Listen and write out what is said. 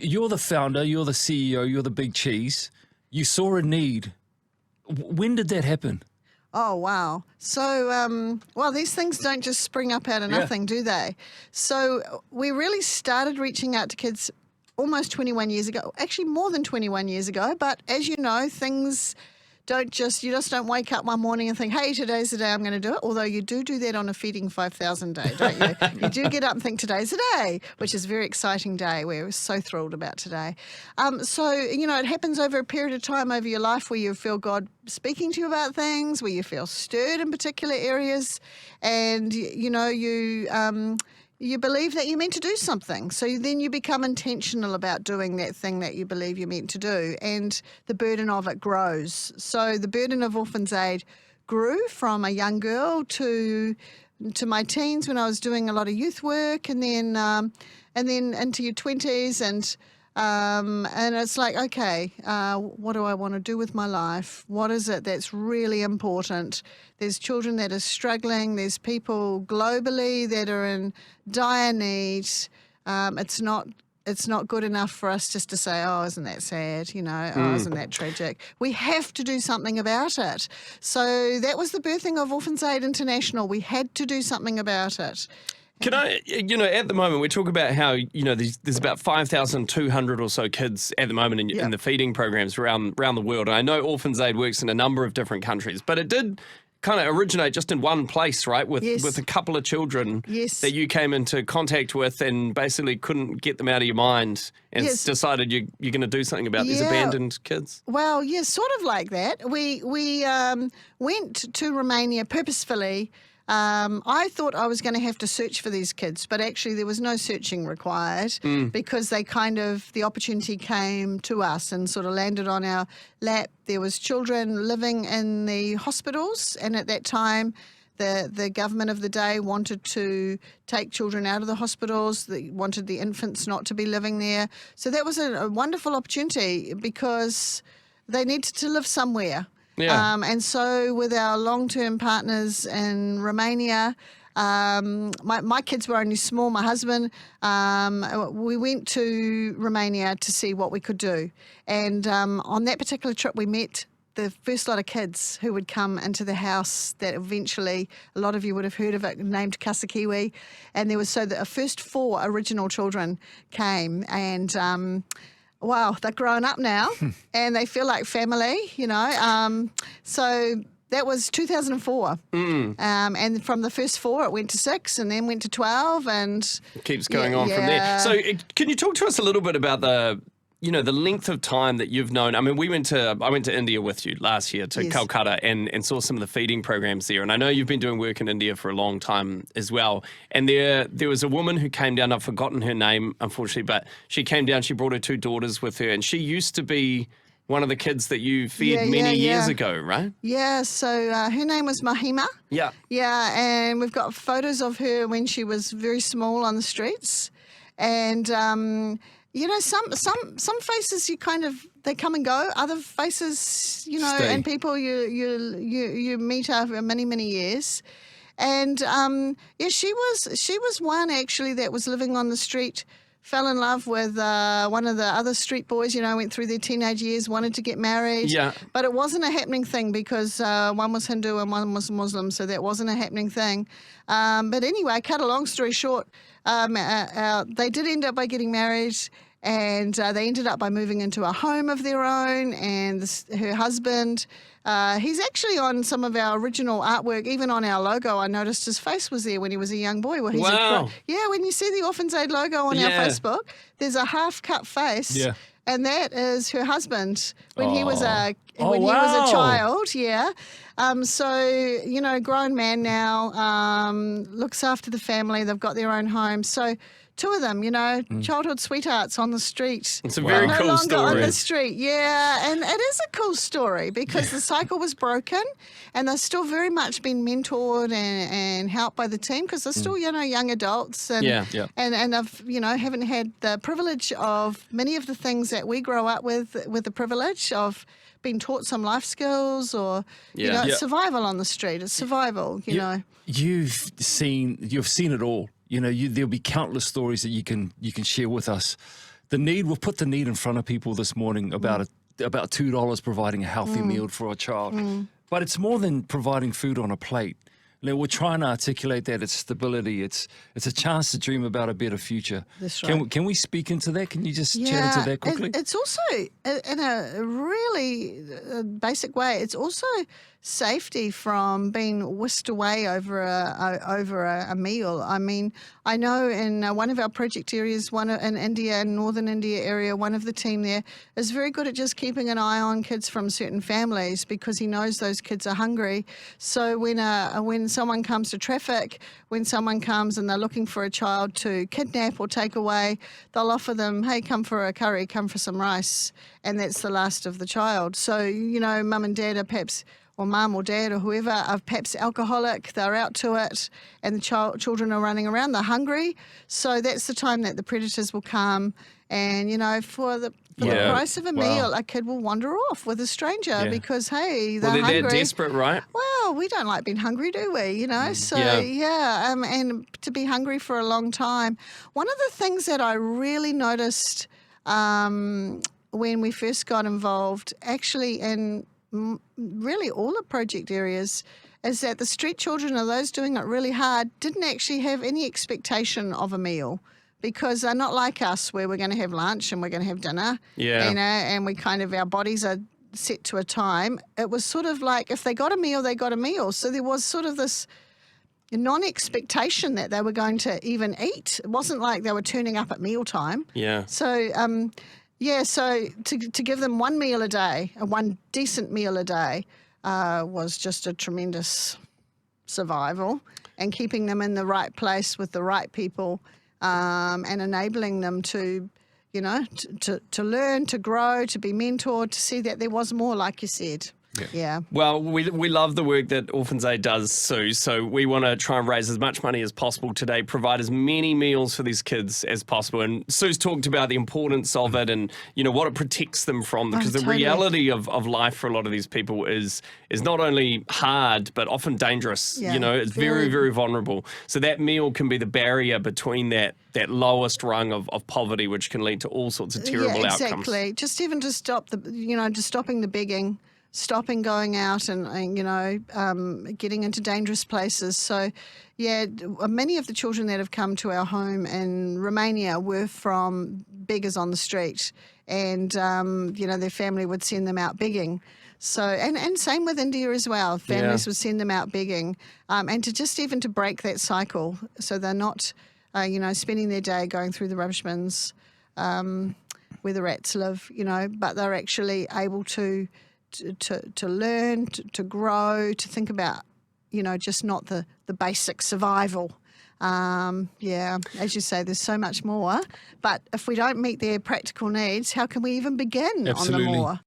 You're the founder, you're the CEO, you're the big cheese. You saw a need. When did that happen? Oh, wow. So, well, these things don't just spring up out of nothing, do they? So we really started reaching out to kids almost 21 years ago, actually more than 21 years ago. But as you know, things you just don't wake up one morning and think, hey, today's the day I'm going to do it. Although you do that on a Feeding 5,000 day, don't you? You do get up and think today's the day, which is a very exciting day. We're so thrilled about today. So, it happens over a period of time over your life where you feel God speaking to you about things, where you feel stirred in particular areas, and, you believe that you're meant to do something. So then you become intentional about doing that thing that you believe you're meant to do, and the burden of it grows. So the burden of Orphans Aid grew from a young girl to my teens when I was doing a lot of youth work, and then into your 20s, and it's like, okay, what do I want to do with my life? What is it that's really important? There's children that are struggling. There's people globally that are in dire need. It's not good enough for us just to say, oh, isn't that sad? Oh, isn't that tragic? We have to do something about it. So that was the birthing of Orphans Aid International. We had to do something about it. Can I, at the moment, we talk about how, there's about 5,200 or so kids at the moment in the feeding programs around the world. And I know Orphans Aid works in a number of different countries, but it did kind of originate just in one place, right? With a couple of children that you came into contact with and basically couldn't get them out of your mind and decided you're going to do something about these abandoned kids. Well, sort of like that. We went to Romania purposefully. I thought I was going to have to search for these kids, but actually there was no searching required because the opportunity came to us and sort of landed on our lap. There was children living in the hospitals, and at that time the government of the day wanted to take children out of the hospitals. They wanted the infants not to be living there. So that was a wonderful opportunity because they needed to live somewhere. Yeah. And so with our long-term partners in Romania, my kids were only small, my husband, we went to Romania to see what we could do. And on that particular trip, we met the first lot of kids who would come into the house that eventually, a lot of you would have heard of it, named Kasakiwi. And there was the first 4 original children came, and wow, they're grown up now and they feel like family, So that was 2004. And from the first 4, it went to 6 and then went to 12 and... It keeps going on from there. So can you talk to us a little bit about the length of time that you've known? I mean, I went to India with you last year to Calcutta and saw some of the feeding programs there. And I know you've been doing work in India for a long time as well. And there was a woman who came down, I've forgotten her name, unfortunately, but she came down, she brought her 2 daughters with her, and she used to be one of the kids that you fed many years ago, right? Yeah, so her name was Mahima. Yeah. Yeah, and we've got photos of her when she was very small on the streets. And... some faces they come and go. Other faces, Stay. and people you meet over many, many years. And she was one actually that was living on the street, fell in love with one of the other street boys, went through their teenage years, wanted to get married. Yeah. But it wasn't a happening thing because one was Hindu and one was Muslim, so that wasn't a happening thing. But anyway, cut a long story short, they did end up by getting married, and they ended up by moving into a home of their own. And her husband, he's actually on some of our original artwork, even on our logo. I noticed his face was there when he was a young boy. Well, Wow. When you see the Orphans Aid logo on our Facebook, there's a half-cut face. Yeah. And that is her husband when he was a wow. child. Yeah. So grown man now, looks after the family. They've got their own home. So 2 of them, childhood sweethearts on the street. It's a very no cool longer story. on the street. Yeah, and it is a cool story because the cycle was broken, and they're still very much being mentored and helped by the team because they're still young adults and I've haven't had the privilege of many of the things that we grow up with the privilege of being taught some life skills or survival on the street. It's survival, You've seen it all. There'll be countless stories that you can share with us. the need, we've put the need in front of people this morning about about $2 providing a healthy meal for a child. But it's more than providing food on a plate. You know, we're trying to articulate that it's stability. It's a chance to dream about a better future. That's right. Can we speak into that? Can you just chat into that quickly? It's also, in a really basic way, it's also safety from being whisked away over a meal. I mean, I know in one of our project areas, in India, in northern India area, one of the team there is very good at just keeping an eye on kids from certain families because he knows those kids are hungry. So when someone comes to traffic, when someone comes and they're looking for a child to kidnap or take away, they'll offer them, hey, come for a curry, come for some rice, and that's the last of the child. So, you know, mum and dad are perhaps, or mum or dad or whoever, are perhaps alcoholic, they're out to it, and the children are running around, they're hungry. So that's the time that the predators will come and, you know, for the price of a meal, a kid will wander off with a stranger because, hey, they're hungry. They're desperate, right? Well, we don't like being hungry, do we? You know, so and to be hungry for a long time. One of the things that I really noticed when we first got involved, actually in really all the project areas, is that the street children, or those doing it really hard, didn't actually have any expectation of a meal. Because they're not like us where we're going to have lunch and we're going to have dinner, you know, and we kind of, our bodies are set to a time. It was sort of like if they got a meal, they got a meal. So there was sort of this non-expectation that they were going to even eat. It wasn't like they were turning up at mealtime. Yeah. So, so to give them one meal a day, one decent meal a day, was just a tremendous survival, and keeping them in the right place with the right people. And enabling them to, you know, to learn, to grow, to be mentored, to see that there was more, like you said. Yeah. Well, we love the work that Orphans Aid does, Sue. So we want to try and raise as much money as possible today, provide as many meals for these kids as possible. And Sue's talked about the importance of it and, you know, what it protects them from. Because the reality of life for a lot of these people is not only hard, but often dangerous. Yeah, you know, it's very, very vulnerable. So that meal can be the barrier between that lowest rung of poverty, which can lead to all sorts of terrible outcomes. Exactly. Just even to stop just stopping the begging, stopping going out and you know, getting into dangerous places. So, yeah, many of the children that have come to our home in Romania were from beggars on the street, and, you know, their family would send them out begging. So, and same with India as well. Families would send them out begging, and to just even to break that cycle so they're not, you know, spending their day going through the rubbish bins where the rats live, you know, but they're actually able to learn, to grow, to think about, you know, just not the basic survival. As you say, there's so much more. But if we don't meet their practical needs, how can we even begin on the more?